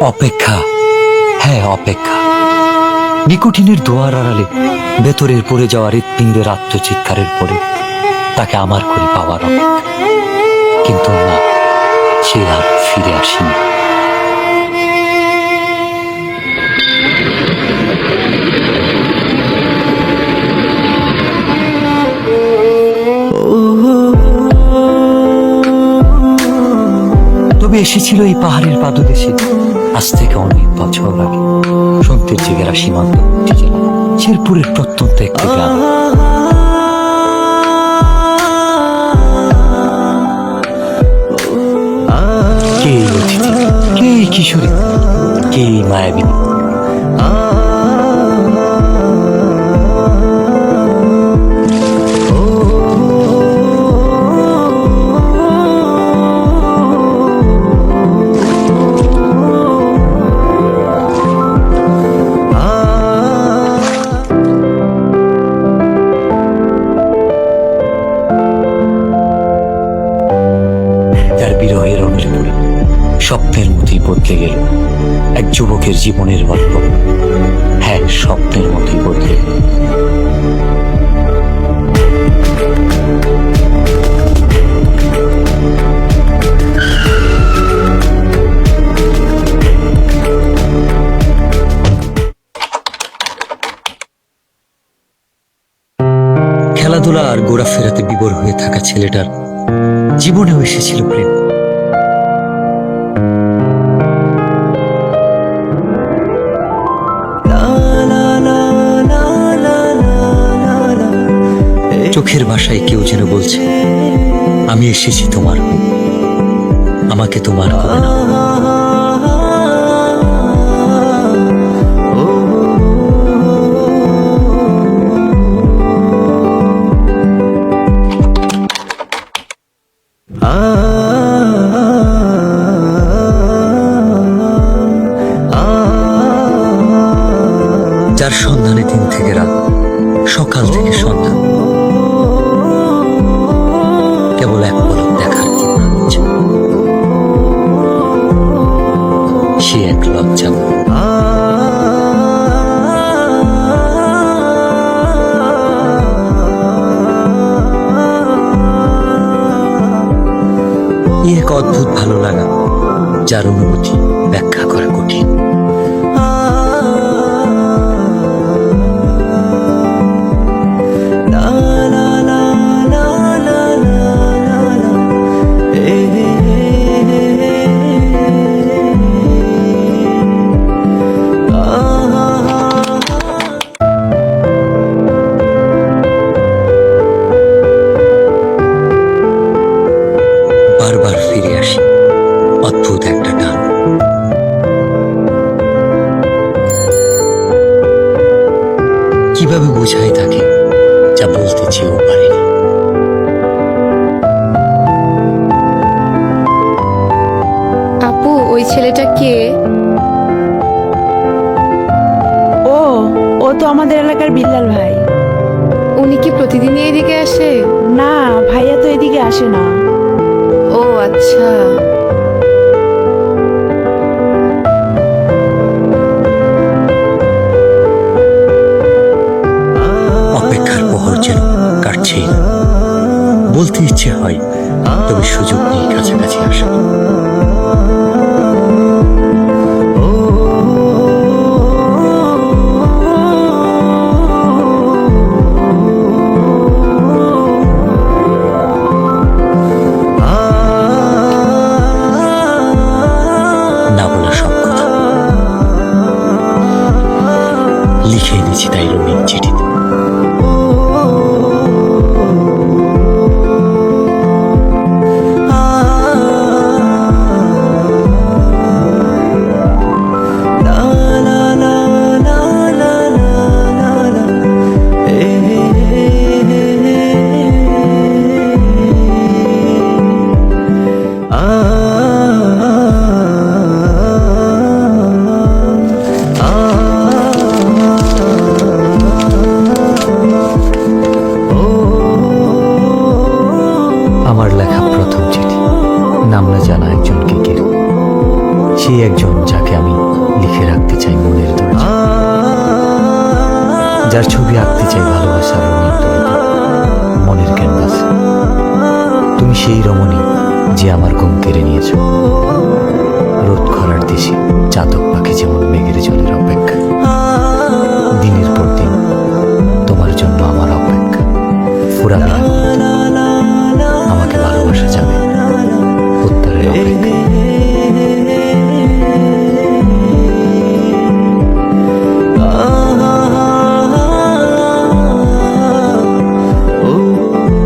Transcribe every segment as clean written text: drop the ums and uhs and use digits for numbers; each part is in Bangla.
অপেক্ষা, হ্যাঁ অপেক্ষা। নিকোটিনের দোয়ার আড়ালে ভেতরের পড়ে যাওয়া হৃৎপিণ্ডের আত্মচিৎকারের পরে তাকে আমার করে পাওয়ার অপেক্ষা। কিন্তু না, সে আর ফিরে আসেনি। তবে এসেছিল এই পাহাড়ের পাদদেশে আজ থেকে অনেক বছর আগে, সন্তের জেগেরা সীমান্তবর্তী জেলা শেরপুরের প্রত্যন্ত একটি গ্রাম। কে এই অতিথি, কে এই কিশোরী, কে এই মায়াবিনী? তার বিরহের অনলে পড়ে স্বপ্নের মতোই বদলে গেল এক যুবকের জীবনের গল্প। হ্যাঁ, স্বপ্নের মতোই বদলে গেল। খেলাধুলা আর ঘোরাফেরাতে বিভোর হয়ে থাকা ছেলেটার জীবনেও এসেছিল প্রেম। চোখের ভাষায় কেউ যেন বলছে, আমি এসেছি তোমার, আমাকে তোমার হবে না। যার সন্ধানে দিন থেকে রাত, সকাল থেকে সন্ধ্যা, কেবল এক পলক দেখার ইচ্ছা। সে এক লজ্জা। এক অদ্ভুত ভালো লাগা, যার অনুভূতি ব্যাখ্যা করা কঠিন। বারবার ফিরে আসি অদ্ভুত একটা টান। কিভাবে বোঝাই তাকে যা বলতে চেয়েও পারিনি। আপু, ওই ছেলেটা কে? ও ও তো আমাদের এলাকার বিল্লাল ভাই। উনি কি প্রতিদিনই এদিকে আসে? না, ভাইয়া তো এদিকে আসে না। ও আচ্ছা। অপেক্ষার প্রহর যেন কাটছেই না। বলতে ইচ্ছে হয়, তবে সুযোগ নেই কাছাকাছি আসা। না বলা সব কথা লিখে এনেছি তাই রঙিন চিঠিতে। লিখে রাখতে চাই মনের দরজা, যার ছবি আঁকতে চাই ভালোবাসার রঙিন তুলিতে মনের ক্যানভাসে। তুমি সেই রমণী যে আমার ঘুম কেড়ে নিয়েছ, রোদ খরার দেশে চাতক পাখি যেমন মেঘের জলের অপেক্ষা। দিনের পর দিন তোমার জন্য আমার অপেক্ষা ফুরাবে না। আমাকে ভালোবাসা যাবে উত্তরের অপেক্ষা।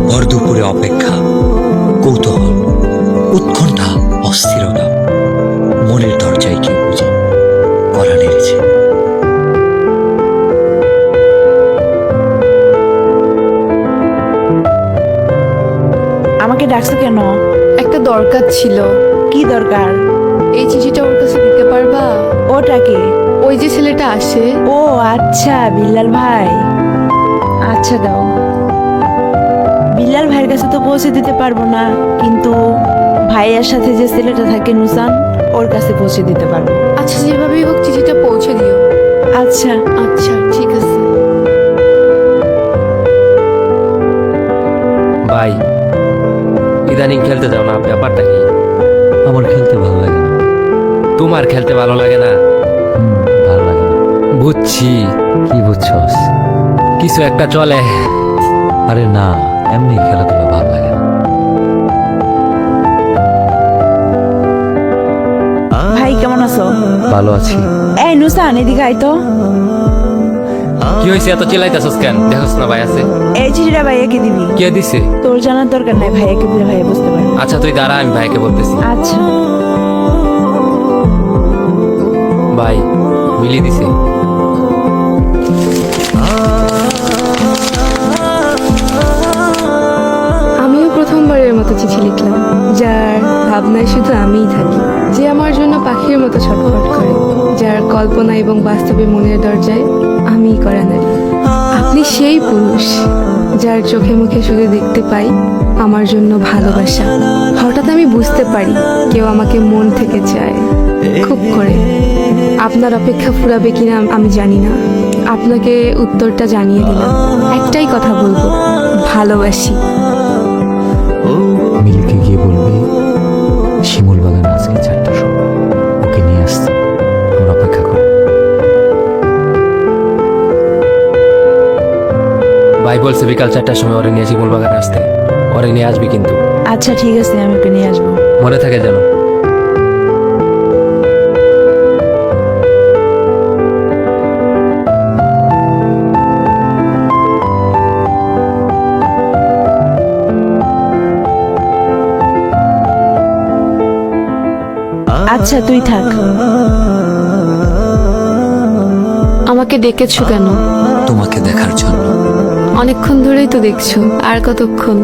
ভর দুপুরে অপেক্ষা, কৌতূহল, উৎকণ্ঠা, অস্থিরতা, মনের দরজায় কেউ বুঝে করা নেড়েছে। আমাকে ডাকছো কেন? একটা দরকার ছিল। কি দরকার? এই চিঠিটা ওর কাছে দিতে পারবা? ওটাকে? ওই যে ছেলেটা আসে। ও আচ্ছা, বিল্লাল ভাই। আচ্ছা দাও। বিল্লাল ভাইয়ের কাছে তো পৌঁছে দিতে পারবো না, কিন্তু ভাইয়ের সাথে যে ছেলেটা থাকে নুসান, ওর কাছে পৌঁছে দিতে পারবো। আচ্ছা, যেভাবেই হোক চিঠিটা পৌঁছে দিও। আচ্ছা। আচ্ছা, ঠিক আছে। ভাই, ইদানিং খেলতে যাও না, ব্যাপারটা কি? আমার খেলতে ভালো লাগে না। তোমার খেলতে ভালো লাগে না? ভালো লাগে না। বুঝছি, কি বুঝছস? কিছু একটা চলে। আরে না, এমনি খেলাধুলা ভালো লাগে না। ভাই কেমন আছো? ভালো আছি। এই নুসান, এদিকে আয় তো। কি হয়েছে, এত চিল্লাইতেছস কেন? দেখোস না ভাই আছে। এই চিঠিটা ভাইয়াকে দিবি। কে দিছে? তোর জানার দরকার নাই, ভাইয়াকে দিলে ভাইয়া বুঝতে পারবে। আচ্ছা তুই দাঁড়া, আমি ভাইকে বলতেছি। আচ্ছা। ভাই মিলিয়ে দিছে। আমিও প্রথমবারের মতো চিঠি লিখলাম, যার ভাবনায় শুধু আমিই থাকি, যে আমার জন্য পাখির মতো ছটফট করে, যার কল্পনা এবং বাস্তবে মনের দরজায় আমিই করা নারী। আপনি সেই পুরুষ যার চোখে মুখে শুধু দেখতে পাই আমার জন্য ভালোবাসা। হঠাৎ আমি বুঝতে পারি কেউ আমাকে মন থেকে চায়, খুব করে। আপনার অপেক্ষা ফুরাবে কিনা আমি জানি না, আপনাকে উত্তরটা জানিয়ে দিলাম। একটাই কথা বলবো, ভালোবাসি। মিলকে গিয়ে বলবে শিমুল বাগান আজকে 4টার সময় ওকে নিয়ে আসতে, আমরা অপেক্ষা করি। ভাই বলছে বিকাল 4টার সময় ওরে নিয়ে শিমুল বাগানে আসতে। ওরে নিয়ে আসবি কিন্তু। আচ্ছা ঠিক আছে, আমি ওকে নিয়ে আসবো। মনে থাকে যেন। আচ্ছা তুই থাক। আমাকে ডেকেছো কেন? তোমাকে দেখার জন্য। অনেকক্ষণ ধরেই তো দেখছো, আর কতক্ষণ?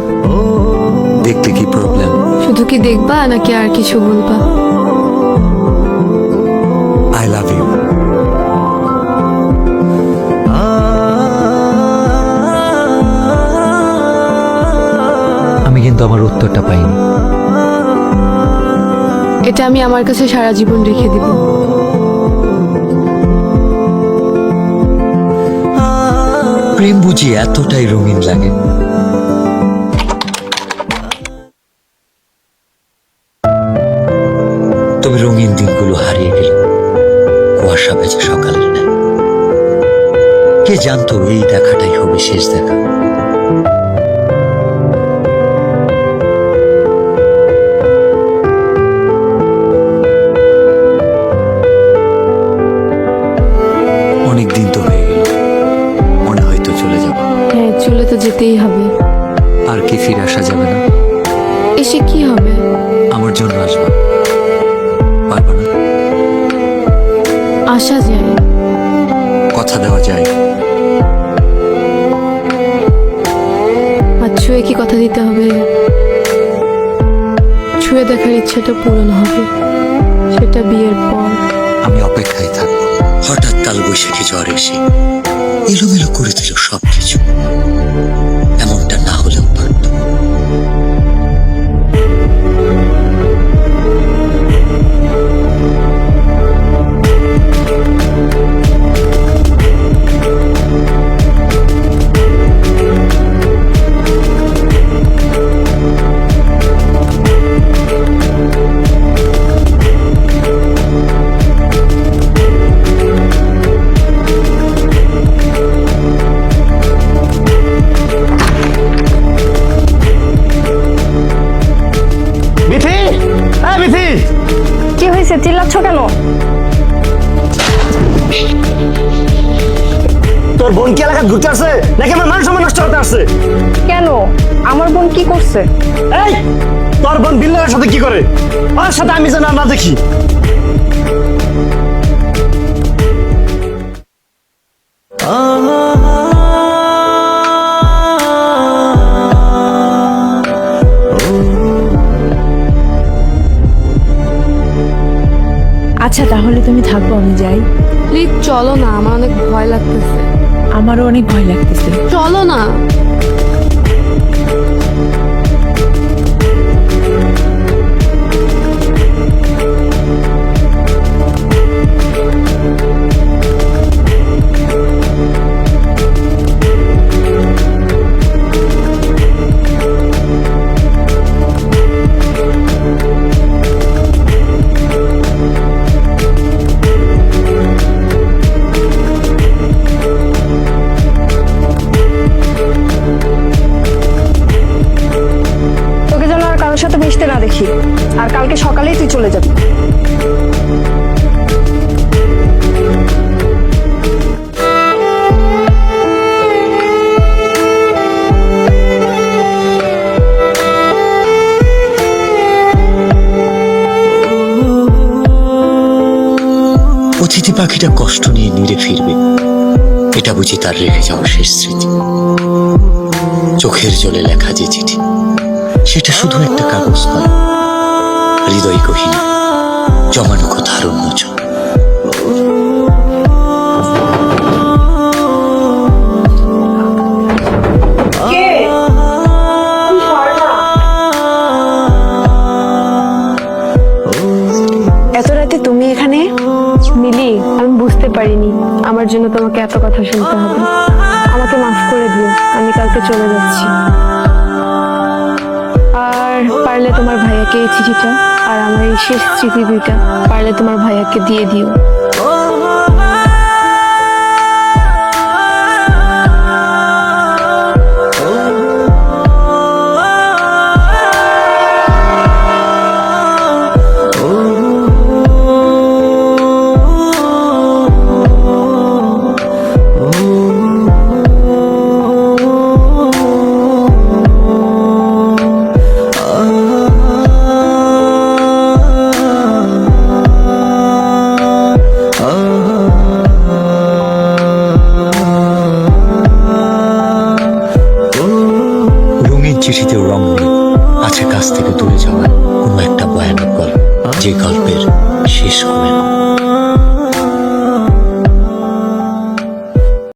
দেখতে কি প্রবলেম? শুধু কি দেখবা নাকি আর কিছু বলবা? I love you. আমি কিন্তু আমার উত্তরটা পাইনি। এটা আমি আমার কাছে সারা জীবন রেখে দিব। প্রেম বুঝি এতটাই রঙিন লাগে? তবে রঙিন দিনগুলো হারিয়ে গেল কুয়াশা ভেজা সকালের ন্যায়। কে জানতো এই দেখাটাই হবে শেষ দেখা। অনেক দিন তো হয়ে গেল, মনে হয়তো চলে যাব। হ্যাঁ, চলে তো যেতেই হবে। আর কি ফিরে আসা যাবে না? এসে কি হবে? আমার জন্য আসবা, পারবা না? আসা যায়, কথা দেওয়া যায়। আর ছুঁয়ে কি কথা দিতে হবে? ছুঁয়ে দেখার ইচ্ছাটা পূরণ হবে, সেটা বিয়ের পর। আমি অপেক্ষায় থাকবো। হঠাৎ কালবৈশাখী ঝড় এসে এলোমেলো করে দিল সবকিছু। এমনটা না হলেও পারত। তোর বোন কি এলাকা ঘুরতে আসছে নাকি আমার মান সম্মান নষ্ট করতে আসছে? কেন? আমার বোন কি করছে? এই তোর বোন বিল্লার সাথে কি করে? ওর সাথে আমি যেন না দেখি। আচ্ছা তাহলে তুমি থাকো, আমি যাই। প্লিজ চলো না, আমার অনেক ভয় লাগতেছে। আমারও অনেক ভয় লাগতেছে। চলো না। তোকে যেন আর কারোর সাথে মিশতে না দেখি, আর কালকে সকালেই তুই চলে যাবি। অতিথি পাখিটা কষ্ট নিয়ে নিরে ফিরবে, এটা বুঝি তার রেখে যাওয়া শেষ স্মৃতি। চোখের জলে লেখা যে চিঠি, সেটা শুধু একটা কাগজ নয়, হৃদয় গহীন জমানো কথার উন্মোচন। এত রাতে তুমি এখানে? মিলি, আমি বুঝতে পারিনি আমার জন্য তোমাকে এত কথা শুনতে হবে। আমাকে মাফ করে দিও, আমি কালকে চলে যাচ্ছি। আর পারলে তোমার ভাইয়াকে এই চিঠিটা আর আমার এই শেষ স্মৃতি দুইটা পারলে তোমার ভাইয়াকে দিয়ে দিও। রঙিন চিঠিতেও রং নেই, আছে কাছ থেকে দূরে যাওয়ার কোনো একটা ভয়ানক গল্প, যে গল্পের শেষ হবে না।